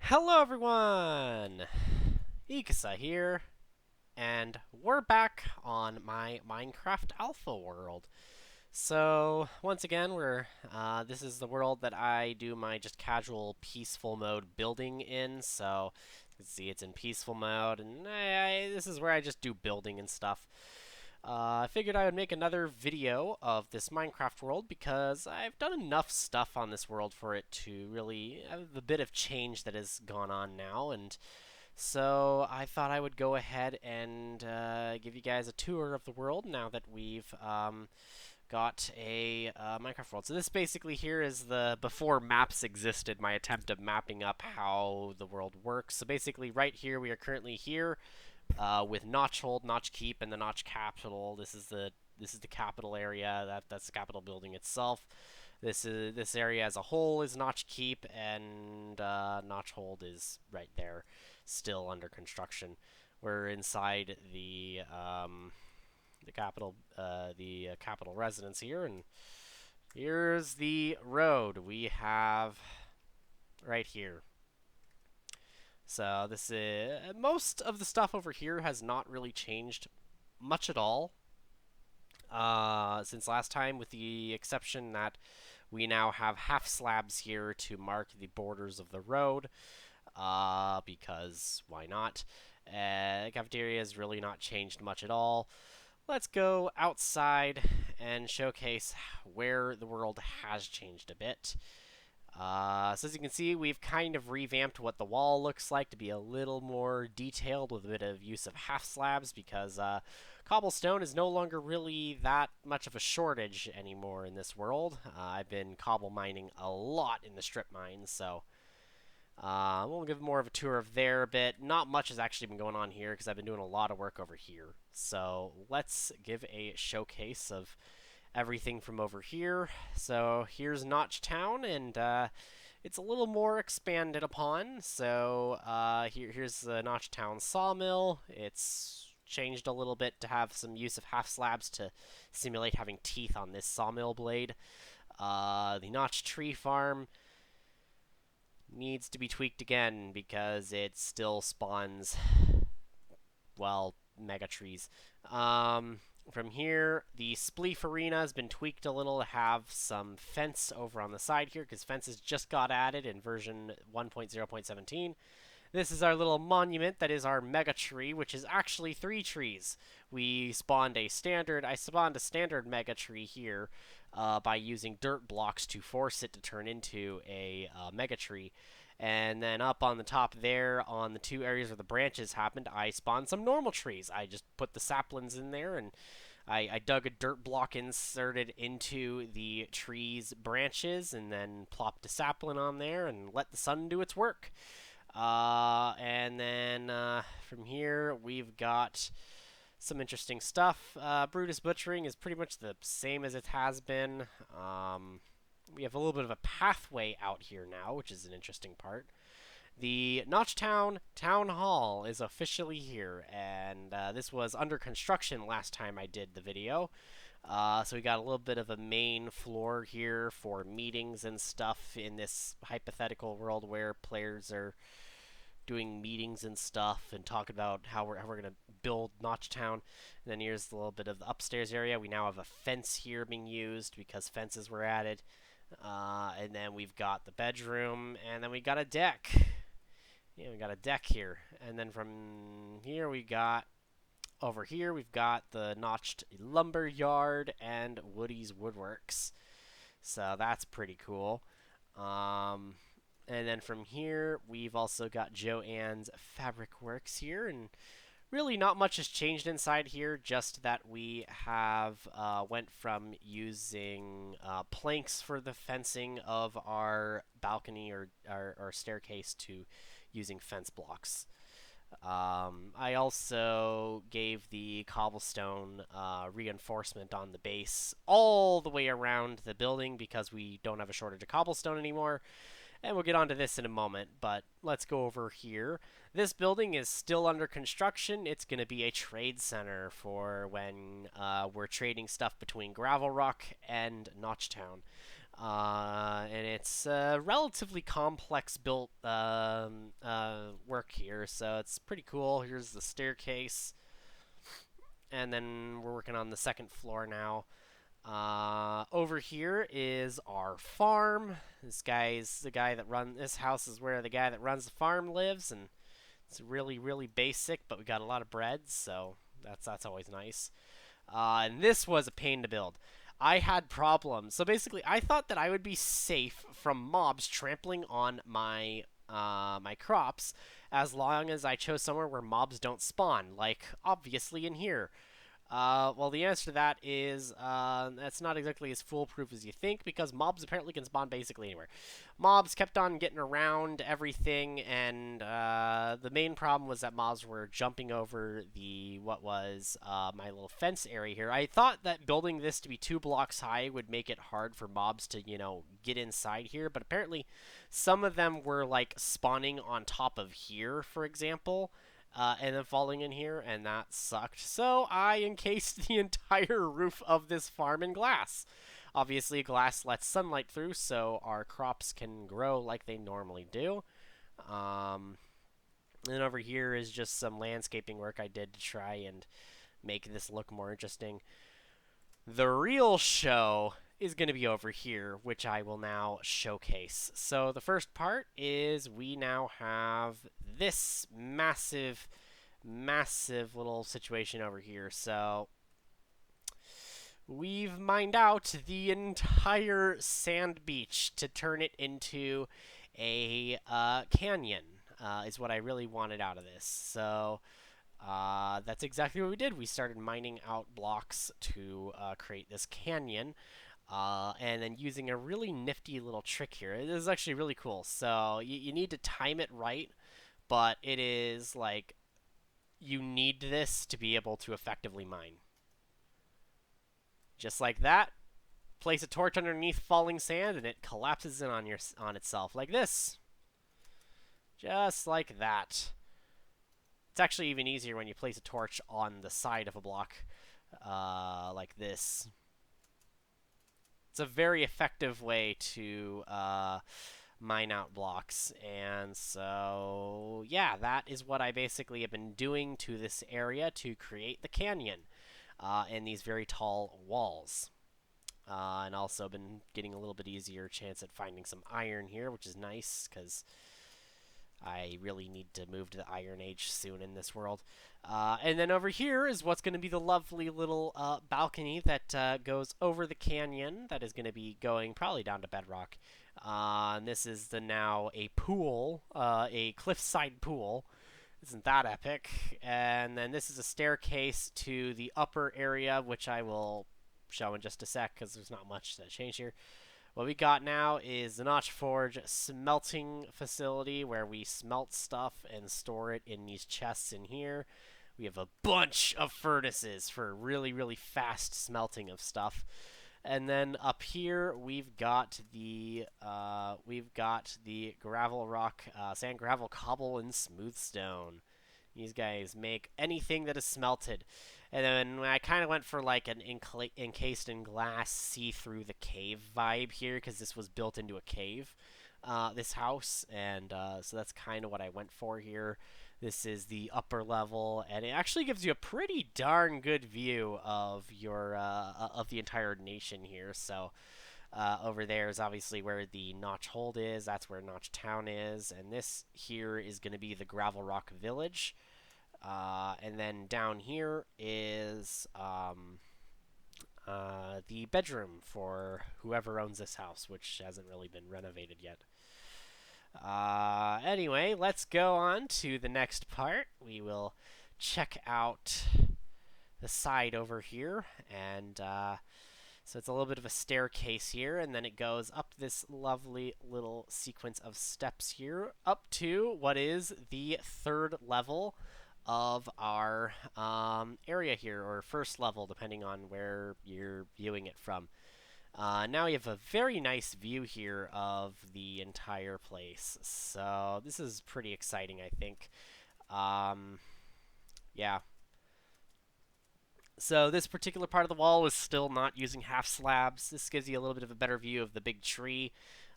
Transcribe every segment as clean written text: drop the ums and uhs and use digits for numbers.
Hello everyone! Ikasa here, and we're back on my Minecraft Alpha world. So, once again, this is the world that I do my just casual peaceful mode building in, so you can see it's in peaceful mode, and this is where I just do building and stuff. I figured I would make another video of this Minecraft world because I've done enough stuff on this world for it to really have a bit of change that has gone on now, and so I thought I would go ahead and give you guys a tour of the world now that we've got a Minecraft world. So this basically here is the before maps existed, my attempt of mapping up how the world works. So basically right here, we are currently here with Notch Hold, Notch Keep, and the Notch Capital. This is the capital area. That's the capital building itself. This area as a whole is Notch Keep, and Notch Hold is right there, still under construction. We're inside the capital residence here, and here's the road we have right here. So this is most of the stuff over here has not really changed much at all since last time, with the exception that we now have half slabs here to mark the borders of the road. Because why not? Cafeteria has really not changed much at all. Let's go outside and showcase where the world has changed a bit. So as you can see, we've kind of revamped what the wall looks like to be a little more detailed with a bit of use of half slabs because cobblestone is no longer really that much of a shortage anymore in this world. I've been cobble mining a lot in the strip mines, so we'll give more of a tour of there a bit. Not much has actually been going on here because I've been doing a lot of work over here. So let's give a showcase of everything from over here. So here's Notch Town, and it's a little more expanded upon. So here's the Notch Town sawmill. It's changed a little bit to have some use of half slabs to simulate having teeth on this sawmill blade. The Notch Tree Farm needs to be tweaked again because it still spawns, well, mega trees. From here, the Spleef Arena has been tweaked a little to have some fence over on the side here because fences just got added in version 1.0.17. This is our little monument that is our mega tree, which is actually 3 trees. I spawned a standard mega tree here by using dirt blocks to force it to turn into a mega tree. And then up on the top there, on the 2 areas where the branches happened, I spawned some normal trees. I just put the saplings in there, and I dug a dirt block inserted into the tree's branches, and then plopped a sapling on there, and let the sun do its work. And then from here, we've got some interesting stuff. Brutus Butchering is pretty much the same as it has been. We have a little bit of a pathway out here now, which is an interesting part. The Notchtown Town Hall is officially here, and this was under construction last time I did the video. So we got a little bit of a main floor here for meetings and stuff in this hypothetical world where players are doing meetings and stuff and talk about how we're going to build Notchtown. And then here's a little bit of the upstairs area. We now have a fence here being used because fences were added. And then we've got the bedroom, and then we got a deck. Yeah, we got a deck here. And then from here over here we've got the notched lumber yard and Woody's Woodworks. So that's pretty cool. And then from here we've also got Joanne's Fabric Works here, and really not much has changed inside here, just that we have went from using planks for the fencing of our balcony or our staircase to using fence blocks. I also gave the cobblestone reinforcement on the base all the way around the building because we don't have a shortage of cobblestone anymore. And we'll get onto this in a moment, but let's go over here. This building is still under construction. It's going to be a trade center for when we're trading stuff between Gravel Rock and Notchtown. And it's a relatively complex built work here, so it's pretty cool. Here's the staircase, and then we're working on the second floor now. Over here is our farm. This guy's the guy that runs this house is where the guy that runs the farm lives, and it's really really basic, but we got a lot of bread, so that's always nice. And this was a pain to build. I had problems. So basically, I thought that I would be safe from mobs trampling on my crops as long as I chose somewhere where mobs don't spawn, like obviously in here. Well, the answer to that is that's not exactly as foolproof as you think because mobs apparently can spawn basically anywhere. Mobs kept on getting around everything, and the main problem was that mobs were jumping over the what was my little fence area here. I thought that building this to be 2 blocks high would make it hard for mobs to, get inside here, but apparently some of them were like spawning on top of here, for example and then falling in here, and that sucked. So I encased the entire roof of this farm in glass. Obviously, glass lets sunlight through, so our crops can grow like they normally do. Um, and over here is just some landscaping work I did to try and make this look more interesting. The real show is going to be over here, which I will now showcase. So the first part is we now have this massive, massive little situation over here. So we've mined out the entire sand beach to turn it into a canyon, is what I really wanted out of this. So that's exactly what we did. We started mining out blocks to create this canyon, and then using a really nifty little trick here. It is actually really cool. So you need to time it right, but it is like you need this to be able to effectively mine. Just like that, place a torch underneath falling sand, and it collapses in on itself like this. Just like that. It's actually even easier when you place a torch on the side of a block, like this. It's a very effective way to mine out blocks. And so, yeah, that is what I basically have been doing to this area to create the canyon and these very tall walls. And also been getting a little bit easier chance at finding some iron here, which is nice because I really need to move to the Iron Age soon in this world. And then over here is what's going to be the lovely little balcony that goes over the canyon that is going to be going probably down to bedrock. And this is now a pool, a cliffside pool. Isn't that epic? And then this is a staircase to the upper area, which I will show in just a sec because there's not much to change here. What we got now is the Notch Forge smelting facility where we smelt stuff and store it in these chests in here. We have a bunch of furnaces for really, really fast smelting of stuff. And then up here we've got the gravel rock, sand, gravel, cobble, and smooth stone. These guys make anything that is smelted. And then I kind of went for like an encased in glass, see-through the cave vibe here because this was built into a cave, this house, and so that's kind of what I went for here. This is the upper level, and it actually gives you a pretty darn good view of your of the entire nation here. So over there is obviously where the Notch Hold is. That's where Notch Town is, and this here is going to be the Gravel Rock Village. And then down here is the bedroom for whoever owns this house, which hasn't really been renovated yet. Anyway, let's go on to the next part. We will check out the side over here, and so it's a little bit of a staircase here, and then it goes up this lovely little sequence of steps here, up to what is the third level of our area here, or first level, depending on where you're viewing it from. Now we have a very nice view here of the entire place, so this is pretty exciting, I think. Yeah. So this particular part of the wall is still not using half slabs. This gives you a little bit of a better view of the big tree.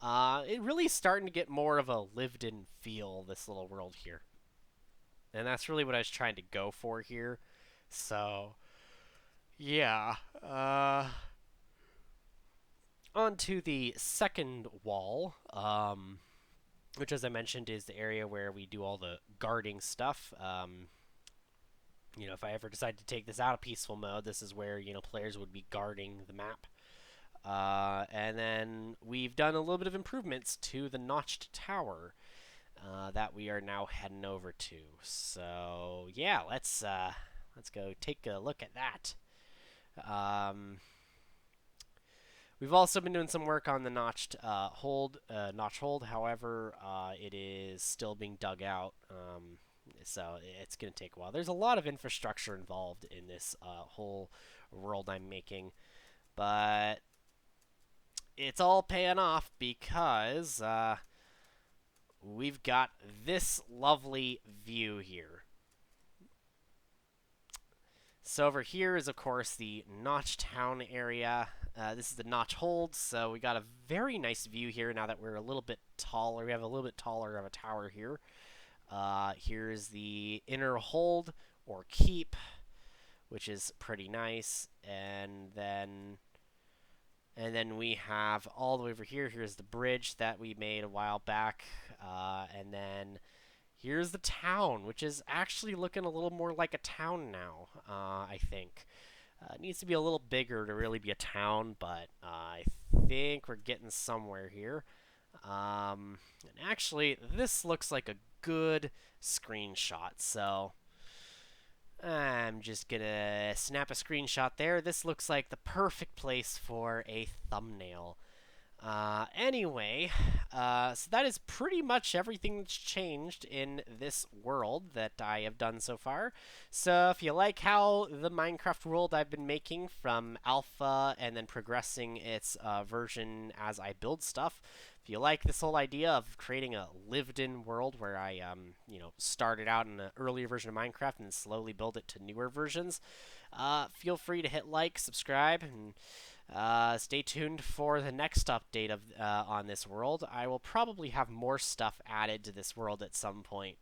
It really is starting to get more of a lived-in feel, this little world here. And that's really what I was trying to go for here. So, yeah. Onto the second wall, which, as I mentioned, is the area where we do all the guarding stuff. If I ever decide to take this out of peaceful mode, this is where, players would be guarding the map. And then we've done a little bit of improvements to the notched tower that we are now heading over to. So yeah, let's go take a look at that. We've also been doing some work on the notch hold. However, it is still being dug out, so it's going to take a while. There's a lot of infrastructure involved in this whole world I'm making, but it's all paying off because we've got this lovely view here. So over here is, of course, the Notch Town area. This is the Notch Hold, so we got a very nice view here now that we're a little bit taller. We have a little bit taller of a tower here. Here's the Inner Hold, or Keep, which is pretty nice. And then we have all the way over here. Here's the bridge that we made a while back. And then here's the town, which is actually looking a little more like a town now, I think. It needs to be a little bigger to really be a town, but I think we're getting somewhere here. And actually, this looks like a good screenshot, so I'm just gonna snap a screenshot there. This looks like the perfect place for a thumbnail. Anyway, so that is pretty much everything that's changed in this world that I have done so far. So if you like how the Minecraft world I've been making from alpha and then progressing its version as I build stuff, if you like this whole idea of creating a lived-in world where I, started out in an earlier version of Minecraft and slowly build it to newer versions, feel free to hit like, subscribe, and stay tuned for the next update on this world. I will probably have more stuff added to this world at some point.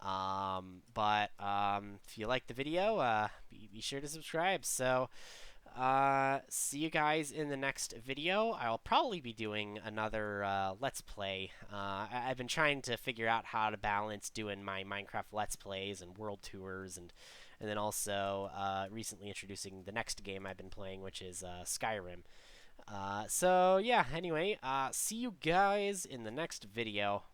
But if you like the video, be sure to subscribe. So, see you guys in the next video. I'll probably be doing another Let's Play. I've been trying to figure out how to balance doing my Minecraft Let's Plays and world tours and then also recently introducing the next game I've been playing, which is Skyrim. So yeah, anyway, see you guys in the next video.